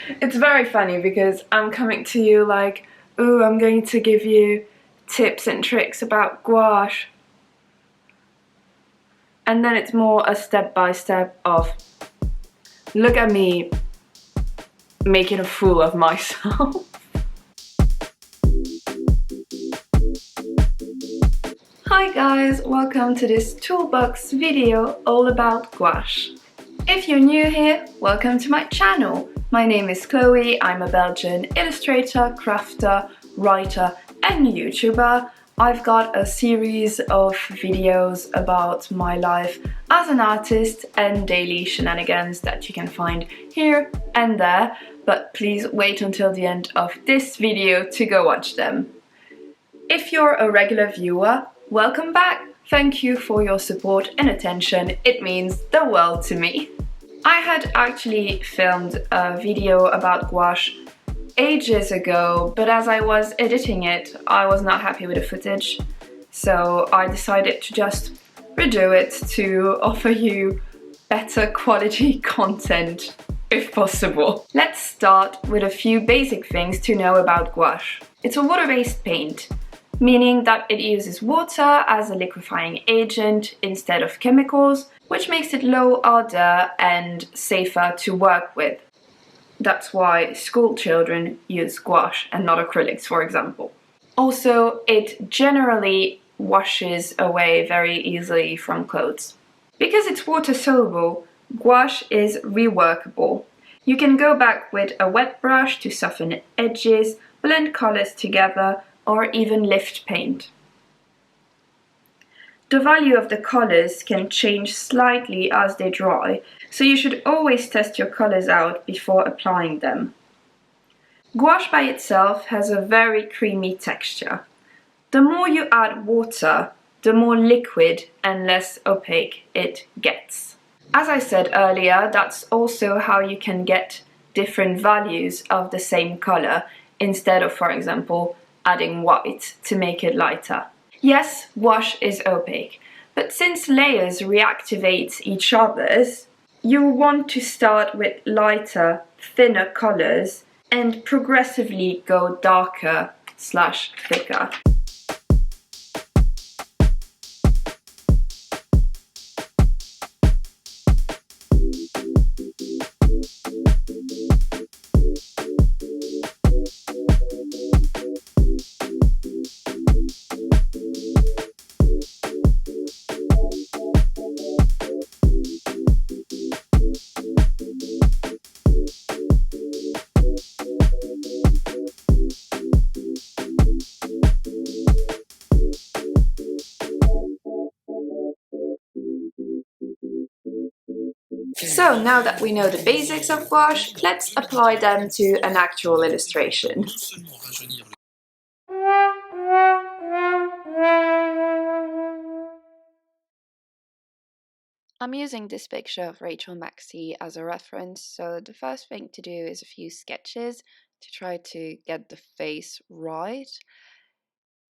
It's very funny because I'm coming to you like, ooh, I'm going to give you tips and tricks about gouache. And then it's more a step-by-step of, look at me making a fool of myself. Hi guys, welcome to this Toolbox video all about gouache. If you're new here, welcome to my channel. My name is Chloe, I'm a Belgian illustrator, crafter, writer and YouTuber. I've got a series of videos about my life as an artist and daily shenanigans that you can find here and there, but please wait until the end of this video to go watch them. If you're a regular viewer, welcome back! Thank you for your support and attention, it means the world to me. I had actually filmed a video about gouache ages ago, but as I was editing it, I was not happy with the footage, so I decided to just redo it to offer you better quality content, if possible. Let's start with a few basic things to know about gouache. It's a water-based paint, meaning that it uses water as a liquefying agent instead of chemicals, which makes it low odor and safer to work with. That's why school children use gouache and not acrylics, for example. Also, it generally washes away very easily from clothes. Because it's water soluble, gouache is reworkable. You can go back with a wet brush to soften edges, blend colors together, or even lift paint. The value of the colors can change slightly as they dry, so you should always test your colors out before applying them. Gouache by itself has a very creamy texture. The more you add water, the more liquid and less opaque it gets. As I said earlier, that's also how you can get different values of the same color instead of, for example, adding white to make it lighter. Yes, gouache is opaque, but since layers reactivate each other's, you want to start with lighter, thinner colors and progressively go darker/thicker. So now that we know the basics of gouache, let's apply them to an actual illustration. I'm using this picture of Rachel Maksy as a reference, so the first thing to do is a few sketches to try to get the face right.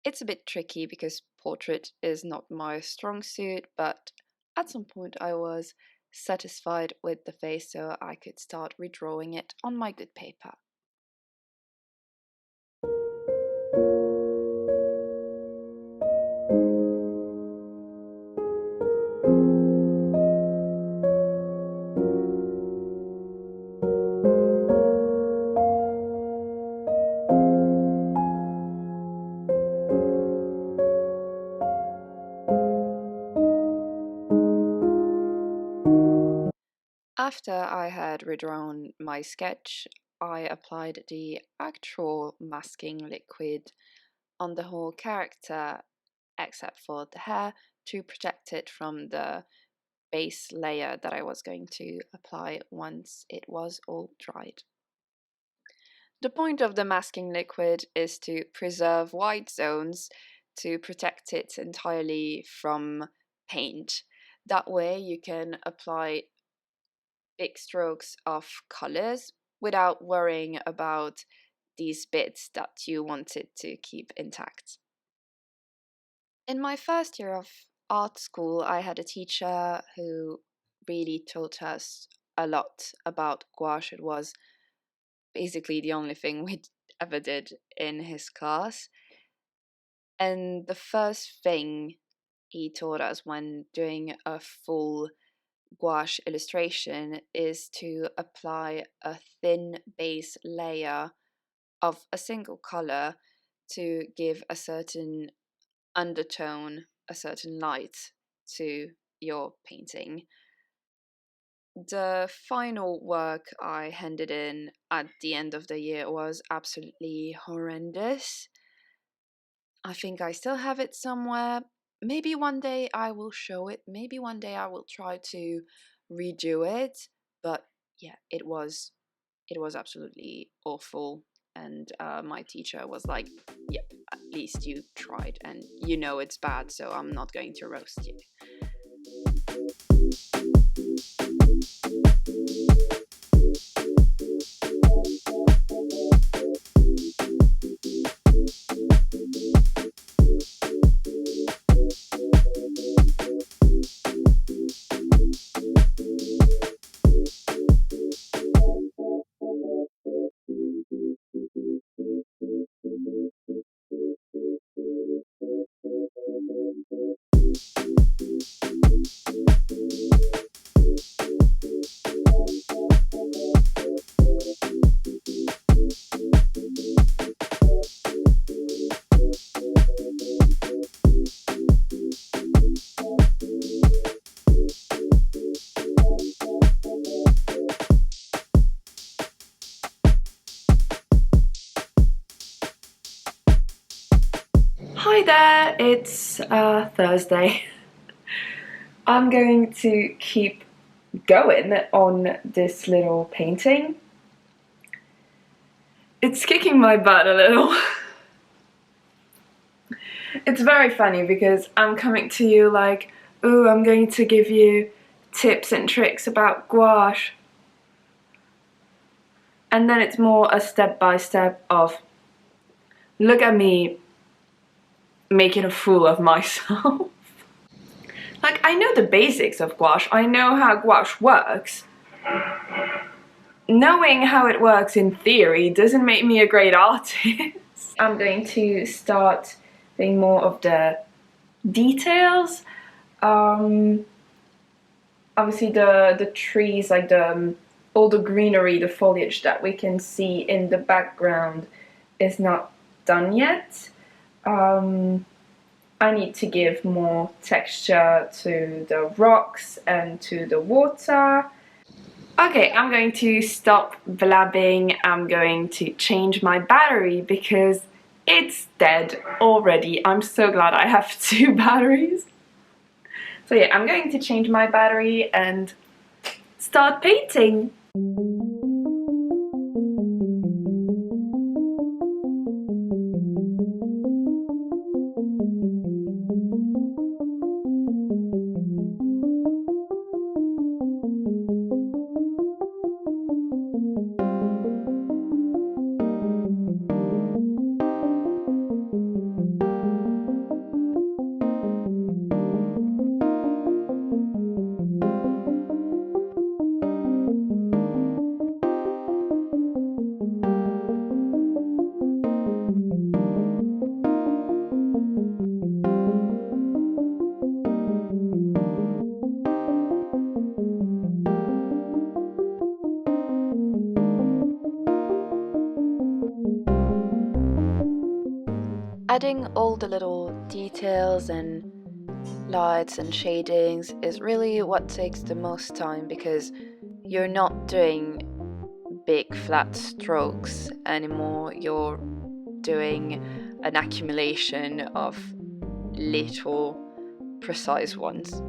It's a bit tricky because portrait is not my strong suit, but at some point I was satisfied with the face, so I could start redrawing it on my good paper. After I had redrawn my sketch, I applied the actual masking liquid on the whole character, except for the hair, to protect it from the base layer that I was going to apply once it was all dried. The point of the masking liquid is to preserve white zones to protect it entirely from paint. That way you can apply big strokes of colors without worrying about these bits that you wanted to keep intact. In my first year of art school, I had a teacher who really taught us a lot about gouache. It was basically the only thing we ever did in his class. And the first thing he taught us when doing a full gouache illustration is to apply a thin base layer of a single color to give a certain undertone, a certain light to your painting. The final work I handed in at the end of the year was absolutely horrendous. I think I still have it somewhere. Maybe one day I will show it. Maybe one day I will try to redo it. But yeah, it was absolutely awful. And my teacher was like, "Yep, at least you tried, and you know it's bad, so I'm not going to roast you." Hi there, it's Thursday. I'm going to keep going on this little painting. It's kicking my butt a little. It's very funny because I'm coming to you like, ooh, I'm going to give you tips and tricks about gouache. And then it's more a step-by-step of, look at me making a fool of myself. Like, I know the basics of gouache, I know how gouache works. Knowing how it works in theory doesn't make me a great artist. I'm going to start doing more of the details. Obviously the trees, like all the greenery, the foliage that we can see in the background is not done yet. I need to give more texture to the rocks and to the water. Okay, I'm going to stop blabbing. I'm going to change my battery because it's dead already. I'm so glad I have 2 batteries. So yeah, I'm going to change my battery and start painting. Adding all the little details and lights and shadings is really what takes the most time, because you're not doing big flat strokes anymore. You're doing an accumulation of little precise ones.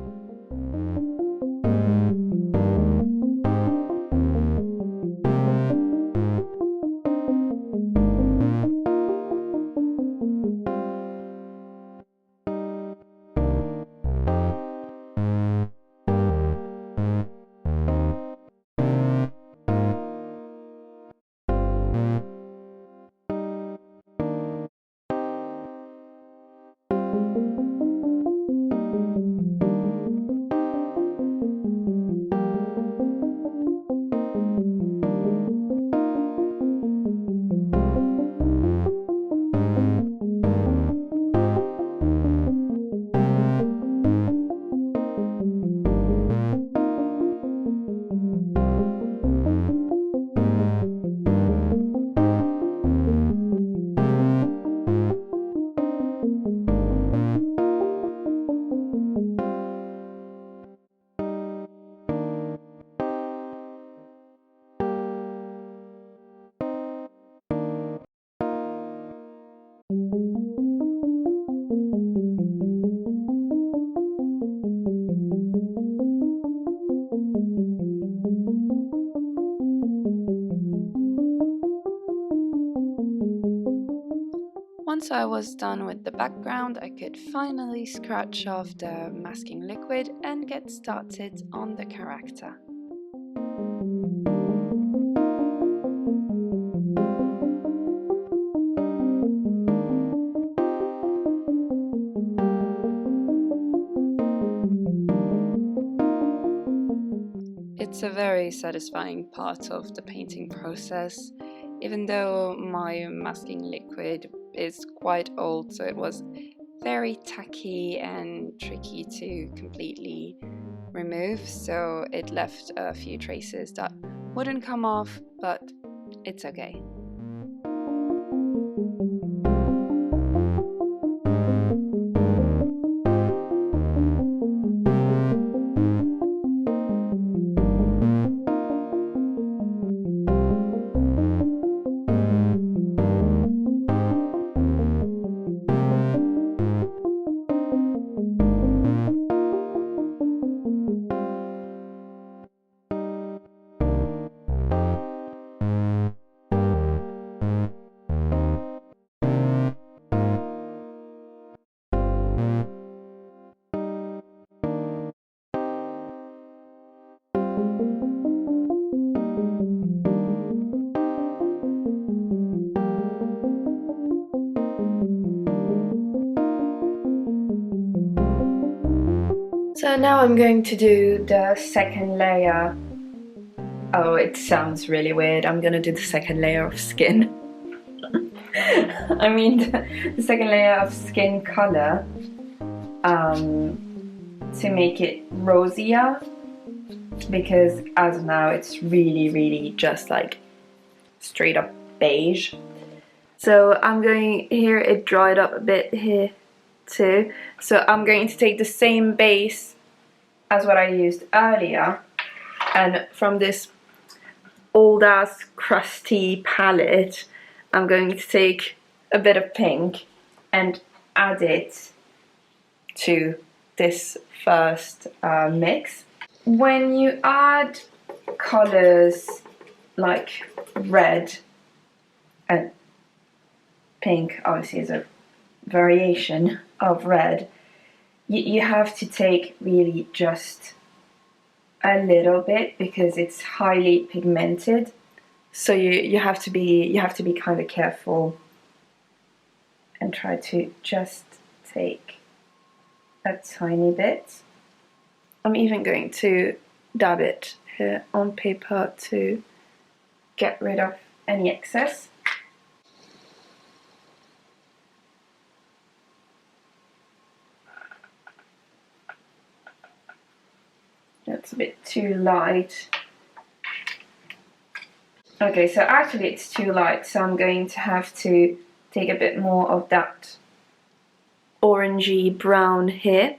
Once I was done with the background, I could finally scratch off the masking liquid and get started on the character. It's a very satisfying part of the painting process, even though my masking liquid is quite old, so it was very tacky and tricky to completely remove, so it left a few traces that wouldn't come off, but it's okay. So now I'm going to do the second layer. Oh, it sounds really weird. I'm gonna do the second layer of skin. I mean the second layer of skin color to make it rosier, because as of now it's really just like straight up beige. So I'm going, here it dried up a bit here too, so I'm going to take the same base as what I used earlier, and from this old ass crusty palette I'm going to take a bit of pink and add it to this first mix. When you add colors like red and pink, obviously is a variation of red, you have to take really just a little bit because it's highly pigmented. So you have to be kind of careful and try to just take a tiny bit. I'm even going to dab it here on paper to get rid of any excess. That's a bit too light. Okay, so actually it's too light, so I'm going to have to take a bit more of that orangey brown here.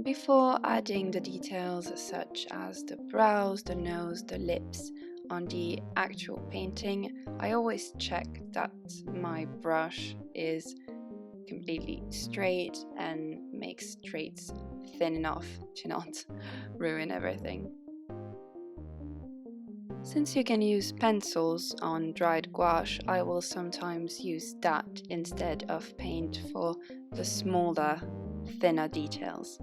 Before adding the details such as the brows, the nose, the lips on the actual painting, I always check that my brush is completely straight and makes straights thin enough to not ruin everything. Since you can use pencils on dried gouache, I will sometimes use that instead of paint for the smaller, thinner details.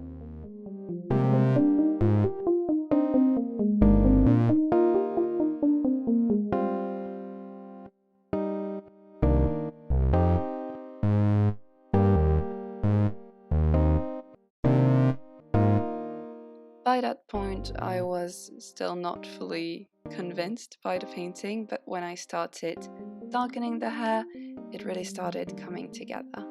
By that point, I was still not fully convinced by the painting, but when I started darkening the hair, it really started coming together.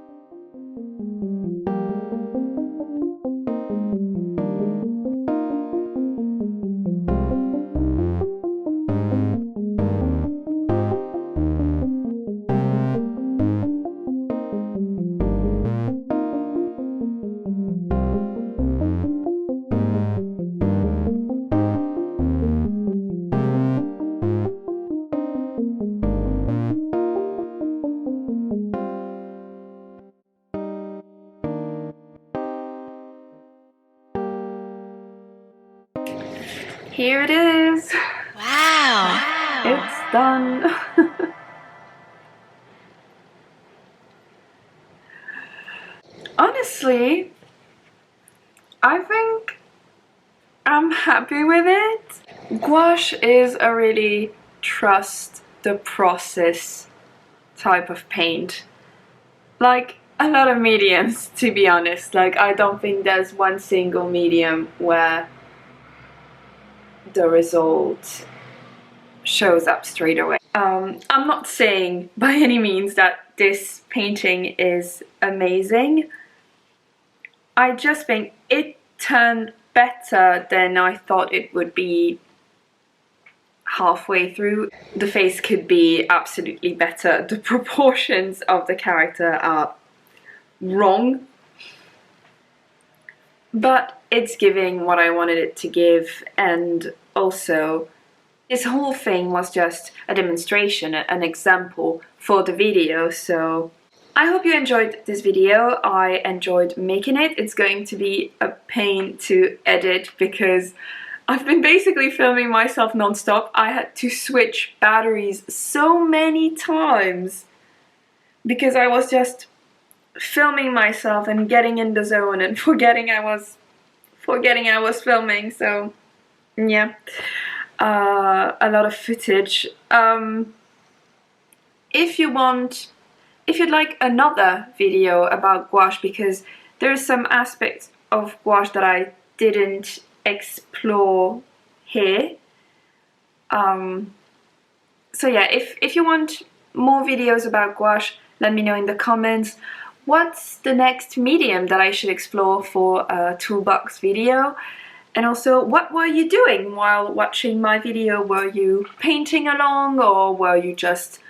Here it is! Wow! It's done! Honestly, I think I'm happy with it. Gouache is a really trust the process type of paint. Like a lot of mediums, to be honest. Like, I don't think there's one single medium where the result shows up straight away. I'm not saying by any means that this painting is amazing. I just think it turned better than I thought it would be halfway through. The face could be absolutely better. The proportions of the character are wrong, but it's giving what I wanted it to give. And also, this whole thing was just a demonstration, an example for the video, so I hope you enjoyed this video. I enjoyed making it. It's going to be a pain to edit because I've been basically filming myself non-stop. I had to switch batteries so many times because I was just filming myself and getting in the zone and forgetting I was filming, so yeah. A lot of footage. If you'd like another video about gouache, because there's some aspects of gouache that I didn't explore here. So yeah, if you want more videos about gouache, let me know in the comments. What's the next medium that I should explore for a Toolbox video? And also, what were you doing while watching my video? Were you painting along, or were you just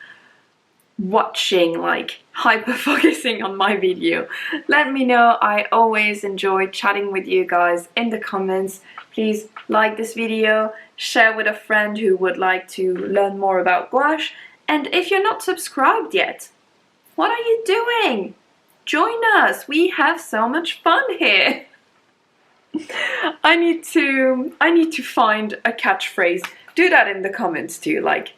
watching, like hyper-focusing on my video? Let me know. I always enjoy chatting with you guys in the comments. Please like this video, share with a friend who would like to learn more about gouache, and if you're not subscribed yet, what are you doing? Join us, we have so much fun here. I need to find a catchphrase. Do that in the comments too. Like,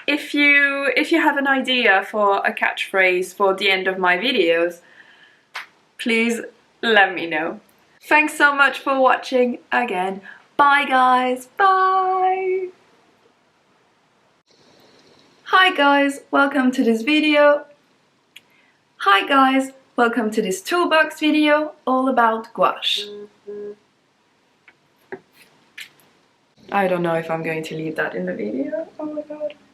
if you have an idea for a catchphrase for the end of my videos, please let me know. Thanks so much for watching again. Bye guys, bye! Hi guys, welcome to this video. Hi guys, welcome to this Toolbox video all about gouache. I don't know if I'm going to leave that in the video. Oh my god.